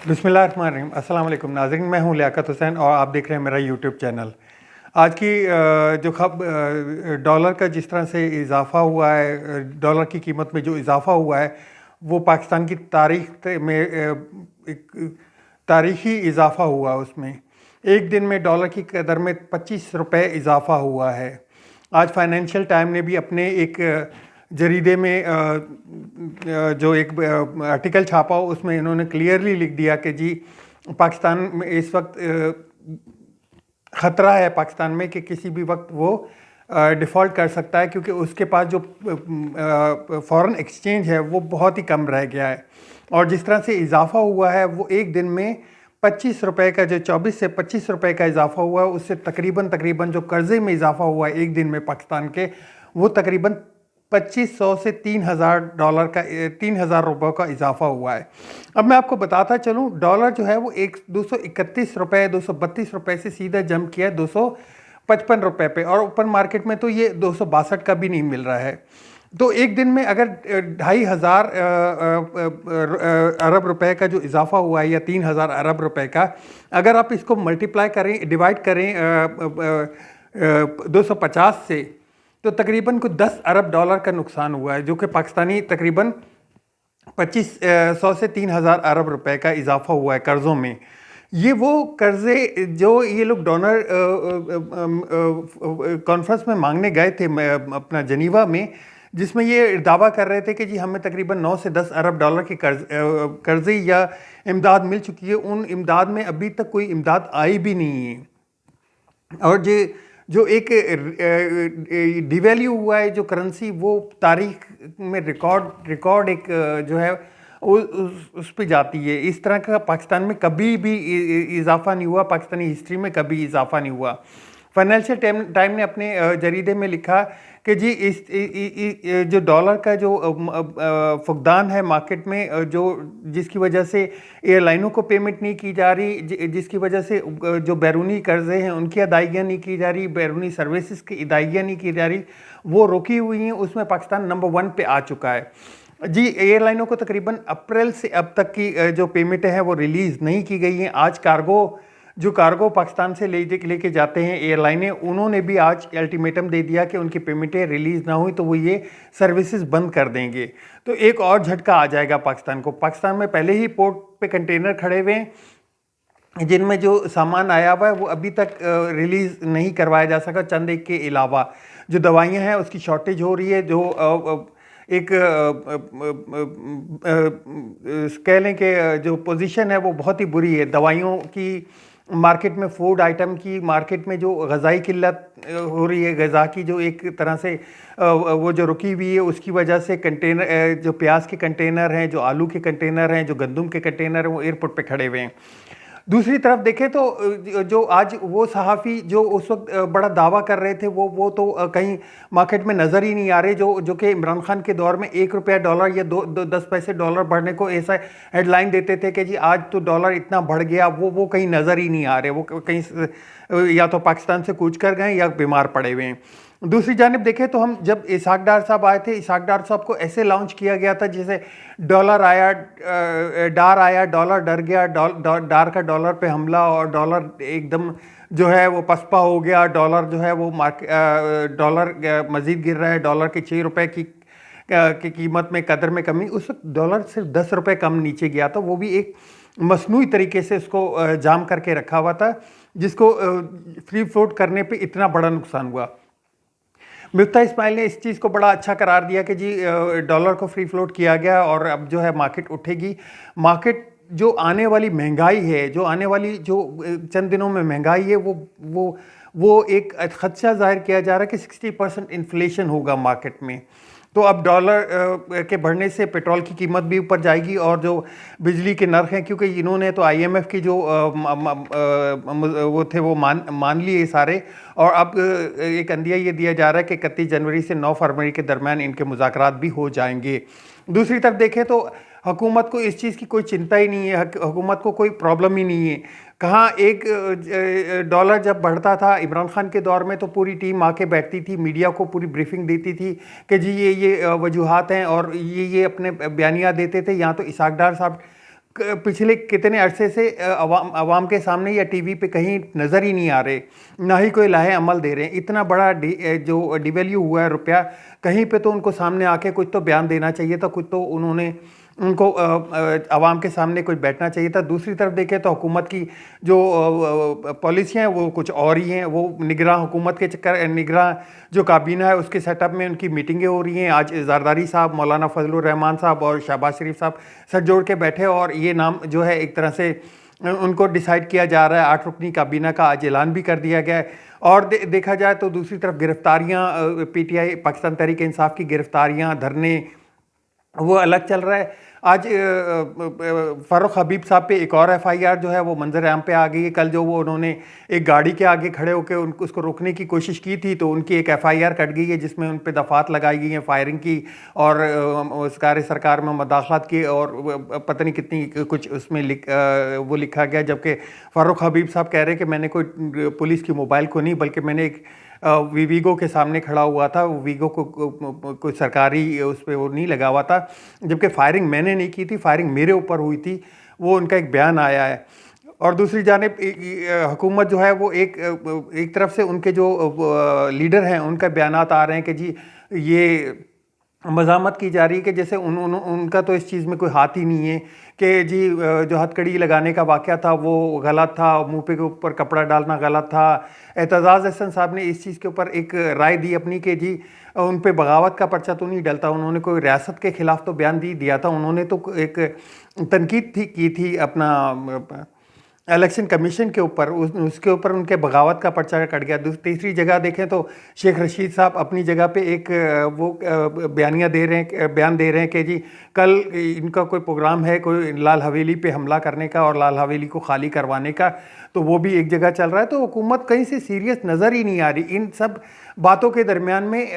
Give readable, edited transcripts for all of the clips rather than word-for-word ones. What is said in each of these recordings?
बिस्मिल्लाहिर्रहमानिर्रहीम। अस्सलाम वालेकुम नाज़रीन, मैं हूं लियाकत हुसैन और आप देख रहे हैं मेरा यूट्यूब चैनल। आज की डॉलर का जिस तरह से इजाफ़ा हुआ है, डॉलर की कीमत में जो इजाफ़ा हुआ है वो पाकिस्तान की तारीख में एक तारीख़ी इजाफ़ा हुआ। उसमें एक दिन में डॉलर की कदर में 25 रुपये इजाफ़ा हुआ है। आज फाइनेंशियल टाइम ने भी अपने एक जरीदे में जो एक आर्टिकल छापा उसमें इन्होंने क्लियरली लिख दिया कि जी पाकिस्तान में इस वक्त ख़तरा है पाकिस्तान में कि किसी भी वक्त वो डिफ़ॉल्ट कर सकता है, क्योंकि उसके पास जो फॉरेन एक्सचेंज है वो बहुत ही कम रह गया है। और जिस तरह से इजाफ़ा हुआ है वो एक दिन में 25 रुपये का, जो 24 से 25 रुपये का इजाफ़ा हुआ है, उससे तकरीबन जो कर्ज़े में इजाफ़ा हुआ है एक दिन में पाकिस्तान के, वो तकरीबन 2500 से $3000 का 3000 रुपये का इजाफा हुआ है। अब मैं आपको बताता चलूँ, डॉलर जो है वो 231 रुपये 232 रुपये से सीधा जंप किया है 255 रुपये पे, और ओपन मार्केट में तो ये 262 का भी नहीं मिल रहा है। तो एक दिन में अगर 2500 अरब रुपए का जो इजाफा हुआ है या 3000 अरब रुपए का, अगर आप इसको मल्टीप्लाई करें, डिवाइड करें 250 से, तो तकरीबन कुछ 10 अरब डॉलर का नुकसान हुआ है, जो कि पाकिस्तानी तकरीबन 2500 से 3000 अरब रुपए का इजाफा हुआ है कर्ज़ों में। ये वो कर्ज़े जो ये लोग डोनर कॉन्फ्रेंस में मांगने गए थे अपना जनीवा में, जिसमें ये दावा कर रहे थे कि जी हमें तकरीबन 9 से 10 अरब डॉलर की कर्ज़े या इमदाद मिल चुकी है। उन इमदाद में अभी तक कोई इमदाद आई भी नहीं है। और जो एक डिवैल्यू हुआ है जो करेंसी, वो तारीख में रिकॉर्ड एक जो है उस पे जाती है। इस तरह का पाकिस्तान में कभी भी इजाफा नहीं हुआ, पाकिस्तानी हिस्ट्री में कभी इजाफा नहीं हुआ। फाइनेंशियल टाइम ने अपने जरीदे में लिखा कि जी जो डॉलर का जो फुकदान है मार्केट में, जिसकी वजह से एयरलाइनों को पेमेंट नहीं की जा रही, जिसकी वजह से जो बैरूनी कर्जे हैं उनकी अदायगियाँ नहीं की जा रही, बैरूनी सर्विसेज की अदायगियाँ नहीं की जा रही, वो रुकी हुई हैं। उसमें पाकिस्तान नंबर 1 पे आ चुका है जी। एयरलाइनों को तकरीबन अप्रैल से अब तक की जो पेमेंटें हैं वो रिलीज़ नहीं की गई हैं। आज कार्गो पाकिस्तान से लेके जाते हैं एयरलाइनें, उन्होंने भी आज अल्टीमेटम दे दिया कि उनकी पेमेंटें रिलीज़ ना हुई तो वो ये सर्विसेज बंद कर देंगे। तो एक और झटका आ जाएगा पाकिस्तान को। पाकिस्तान में पहले ही पोर्ट पे कंटेनर खड़े हुए हैं जिनमें जो सामान आया हुआ है वो अभी तक रिलीज़ नहीं करवाया जा सका। चंद एक के अलावा जो दवाइयाँ हैं उसकी शॉर्टेज हो रही है, जो एक कह लें कि जो पोजीशन है वो बहुत ही बुरी है दवाइयों की मार्केट में, फूड आइटम की मार्केट में जो ग़ज़ाई किल्लत हो रही है, ग़ज़ा की जो एक तरह से वो जो रुकी हुई है, उसकी वजह से कंटेनर, जो प्याज के कंटेनर हैं, जो आलू के कंटेनर हैं, जो गंदम के कंटेनर हैं, वो एयरपोर्ट पे खड़े हुए हैं। दूसरी तरफ देखें तो जो आज वो सहाफ़ी जो उस वक्त बड़ा दावा कर रहे थे वो तो कहीं मार्केट में नज़र ही नहीं आ रहे, जो कि इमरान खान के दौर में 1 रुपया डॉलर या 10 पैसे डॉलर बढ़ने को ऐसा हेडलाइन देते थे कि जी आज तो डॉलर इतना बढ़ गया, वो कहीं नज़र ही नहीं आ रहे। वो कहीं या तो पाकिस्तान से कूच कर गए या बीमार पड़े हुए हैं। दूसरी जानिब देखें तो हम जब इसहाक डार साहब आए थे, इसहाक डार साहब को ऐसे लॉन्च किया गया था जैसे डार आया, डॉलर डर गया, डार का डॉलर पे हमला, और डॉलर एकदम जो है वो पसपा हो गया, डॉलर जो है वो डॉलर मज़ीद गिर रहा है, डॉलर के 6 रुपये की कीमत में, कदर में कमी। उस वक्त डॉलर सिर्फ 10 रुपये कम नीचे गया था, वो भी एक मसनूई तरीके से उसको जाम करके रखा हुआ था, जिसको फ्री फ्लोट करने पे इतना बड़ा नुकसान हुआ। मिफ्ता इस्माइल ने इस चीज़ को बड़ा अच्छा करार दिया कि जी डॉलर को फ्री फ्लोट किया गया और अब जो है मार्केट उठेगी। मार्केट जो आने वाली महंगाई है, जो आने वाली जो चंद दिनों में महंगाई है, वो एक खदशा जाहिर किया जा रहा है कि 60% इन्फ्लेशन होगा मार्केट में। तो अब डॉलर के बढ़ने से पेट्रोल की कीमत भी ऊपर जाएगी, और जो बिजली के नर्ख हैं, क्योंकि इन्होंने तो IMF की जो वो थे वो मान लिए सारे, और अब एक अंदिया ये दिया जा रहा है कि 31 जनवरी से 9 फरवरी के दरमियान इनके मुज़ाकरात भी हो जाएंगे। दूसरी तरफ देखें तो हुकूमत को इस चीज़ की कोई चिंता ही नहीं है, हुकूमत को कोई प्रॉब्लम ही नहीं है। कहाँ एक डॉलर जब बढ़ता था इमरान खान के दौर में तो पूरी टीम आके बैठती थी, मीडिया को पूरी ब्रीफिंग देती थी कि जी ये वजूहात हैं, और ये अपने बयानिया देते थे। यहाँ तो इसहाक डार साहब पिछले कितने अरसे से अवाम के सामने या टीवी पे कहीं नज़र ही नहीं आ रहे, ना ही कोई लाहे अमल दे रहे हैं। इतना बड़ा जो डिवैल्यू हुआ है रुपया, कहीं पे तो उनको सामने आके कुछ तो बयान देना चाहिए था, कुछ तो उन्होंने उनको अवाम के सामने कुछ बैठना चाहिए था। दूसरी तरफ देखें तो हुकूमत की जो पॉलिसियाँ हैं वो कुछ और ही हैं। वो निगरान हुकूमत के चक्कर, निगरान जो काबीना है उसके सेटअप में उनकी मीटिंगें हो रही हैं। आज जरदारी साहब, मौलाना फजलुर रहमान साहब और शहबाज शरीफ साहब सर जोड़ के बैठे और ये नाम जो है एक तरह से उनको डिसाइड किया जा रहा है। 8 रुकनी काबीना का आज ऐलान भी कर दिया गया है। और देखा जाए तो दूसरी तरफ गिरफ्तारियाँ, PTI पाकिस्तान तहरीक इंसाफ की गिरफ्तारियाँ, धरने, वो अलग चल रहा है। आज फ़ारूक हबीब साहब पे एक और FIR जो है वो मंजर आम पे आ गई है। कल जो वो उन्होंने एक गाड़ी के आगे खड़े होकर उनको उसको रोकने की कोशिश की थी तो उनकी एक FIR कट गई है जिसमें उन पे दफात लगाई गई हैं फायरिंग की और सरकार में मदाखलत की और पता नहीं कितनी कुछ उसमें वो लिखा गया। जबकि फ़ारूक हबीब साहब कह रहे हैं कि मैंने कोई पुलिस की मोबाइल को नहीं, बल्कि मैंने एक वीगो के सामने खड़ा हुआ था, वीगो को कोई सरकारी उस पर वो नहीं लगा हुआ था, जबकि फायरिंग मैंने नहीं की थी, फायरिंग मेरे ऊपर हुई थी। वो उनका एक बयान आया है। और दूसरी जानिब हुकूमत जो है वो एक तरफ से उनके जो लीडर हैं उनका बयानात आ रहे हैं कि जी ये मज़ामत की जा रही है कि जैसे उनका तो इस चीज़ में कोई हाथ ही नहीं है कि जी जो हथकड़ी लगाने का वाक़या था वो गलत था, मुंह पे के ऊपर कपड़ा डालना गलत था। एतजाज़ अहसन साहब ने इस चीज़ के ऊपर एक राय दी अपनी कि जी उन पे बगावत का पर्चा तो नहीं डलता। उन्होंने कोई रियासत के ख़िलाफ़ तो बयान दिया था। उन्होंने तो एक तनकीद की थी अपना इलेक्शन कमीशन के ऊपर, उसके ऊपर उनके बगावत का पर्चा कट गया। तीसरी जगह देखें तो शेख रशीद साहब अपनी जगह पे एक वो बयान दे रहे हैं कि जी कल इनका कोई प्रोग्राम है कोई लाल हवेली पे हमला करने का और लाल हवेली को खाली करवाने का, तो वो भी एक जगह चल रहा है। तो हुकूमत कहीं से सीरियस नज़र ही नहीं आ रही। इन सब बातों के दरमियान में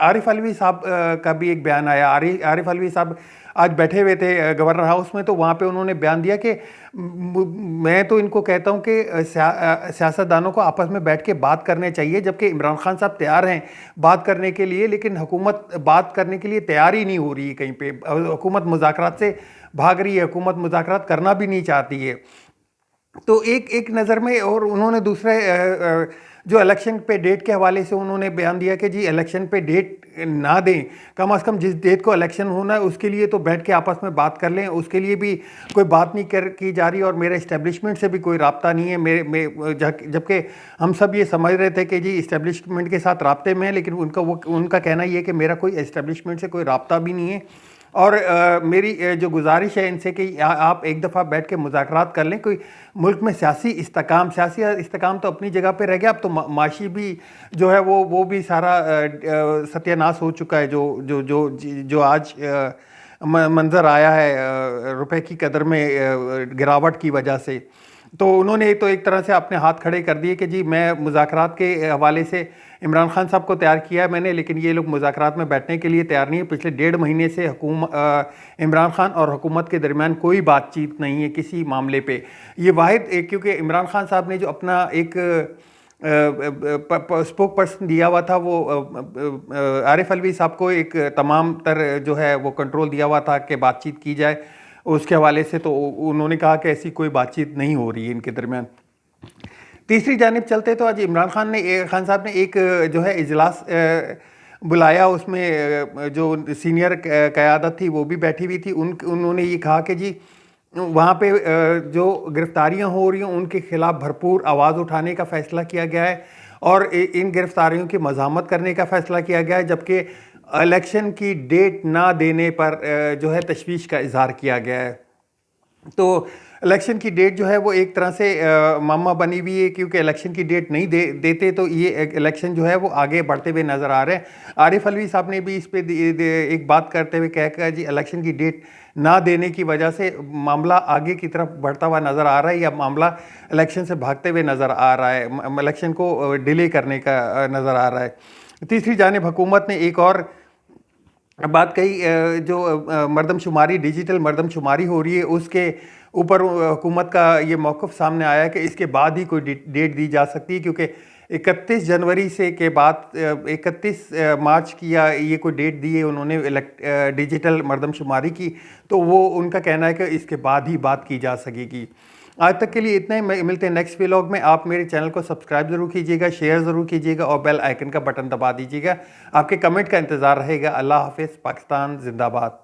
आरिफ अलवी साहब का भी एक बयान आया। आरिफ अलवी साहब आज बैठे हुए थे गवर्नर हाउस में, तो वहाँ पे उन्होंने बयान दिया कि मैं तो इनको कहता हूँ कि सियासतदानों को आपस में बैठ के बात करने चाहिए, जबकि इमरान खान साहब तैयार हैं बात करने के लिए, लेकिन हुकूमत बात करने के लिए तैयार ही नहीं हो रही है। कहीं पे हुकूमत मुज़ाकरात से भाग रही है, हुकूमत मुज़ाकरात करना भी नहीं चाहती है। तो एक नज़र में, और उन्होंने दूसरे जो इलेक्शन पे डेट के हवाले से उन्होंने बयान दिया कि जी इलेक्शन पे डेट ना दें, कम से कम जिस डेट को इलेक्शन होना है उसके लिए तो बैठ के आपस में बात कर लें। उसके लिए भी कोई बात नहीं की जा रही और मेरे इस्टेब्लिशमेंट से भी कोई राब्ता नहीं है। जबकि हम सब ये समझ रहे थे कि जी इस्टेब्लिशमेंट के साथ राब्ते में है, लेकिन उनका कहना ये है कि मेरा कोई इस्टेब्लिशमेंट से कोई राब्ता भी नहीं है। और मेरी जो गुजारिश है इनसे कि आप एक दफ़ा बैठ के मुज़ाकरात कर लें। कोई मुल्क में सियासी इस्तेकाम तो अपनी जगह पे रह गया, अब तो माशी भी जो है वो भी सारा सत्यानाश हो चुका है। जो आज मंज़र आया है रुपए की कदर में गिरावट की वजह से, तो उन्होंने तो एक तरह से अपने हाथ खड़े कर दिए कि जी मैं मुज़ाकरात के हवाले से इमरान खान साहब को तैयार किया है मैंने, लेकिन ये लोग मुज़ाकरात में बैठने के लिए तैयार नहीं है। पिछले 1.5 महीने से इमरान खान और हुकूमत के दरमियान कोई बातचीत नहीं है किसी मामले पे। ये वाहिद क्योंकि इमरान खान साहब ने जो अपना एक स्पोक पर्सन दिया हुआ था, वो आरिफ अलवी साहब को एक तमाम तर जो है वो कंट्रोल दिया हुआ था कि बातचीत की जाए उसके हवाले से, तो उन्होंने कहा कि ऐसी कोई बातचीत नहीं हो रही है इनके दरमियान। तीसरी जानिब चलते तो आज इमरान खान साहब ने एक जो है इजलास बुलाया, उसमें जो सीनियर क़यादत थी वो भी बैठी हुई थी। उन्होंने ये कहा कि जी वहाँ पे जो गिरफ्तारियाँ हो रही हैं उनके ख़िलाफ़ भरपूर आवाज़ उठाने का फ़ैसला किया गया है और इन गिरफ्तारियों की मज़ामत करने का फ़ैसला किया गया है, जबकि इलेक्शन की डेट ना देने पर जो है तशवीश का इजहार किया गया है। तो इलेक्शन की डेट जो है वो एक तरह से मामा बनी हुई है, क्योंकि इलेक्शन की डेट नहीं देते तो ये इलेक्शन जो है वो आगे बढ़ते हुए नज़र आ रहे हैं। आरिफ अलवी साहब ने भी इस पे एक बात करते हुए कहा जी इलेक्शन की डेट ना देने की वजह से मामला आगे की तरफ बढ़ता हुआ नज़र आ रहा है, या मामला इलेक्शन से भागते हुए नज़र आ रहा है, इलेक्शन को डिले करने का नज़र आ रहा है। तीसरी जानिब हुकूमत ने एक और बात कही, जो मरदमशुमारी डिजिटल मरदमशुमारी हो रही है उसके ऊपर हुकूमत का ये मौक़िफ़ सामने आया कि इसके बाद ही कोई डेट दी जा सकती है, क्योंकि 31 जनवरी से के बाद 31 मार्च की या ये कोई डेट दी है उन्होंने डिजिटल मरदमशुमारी की, तो वो उनका कहना है कि इसके बाद ही बात की जा सकेगी। आज तक के लिए इतना ही, मिलते हैं नेक्स्ट व्लॉग में। आप मेरे चैनल को सब्सक्राइब ज़रूर कीजिएगा, शेयर ज़रूर कीजिएगा और बेल आइकन का बटन दबा दीजिएगा। आपके कमेंट का इंतज़ार रहेगा। अल्लाह हाफिज़। पाकिस्तान जिंदाबाद।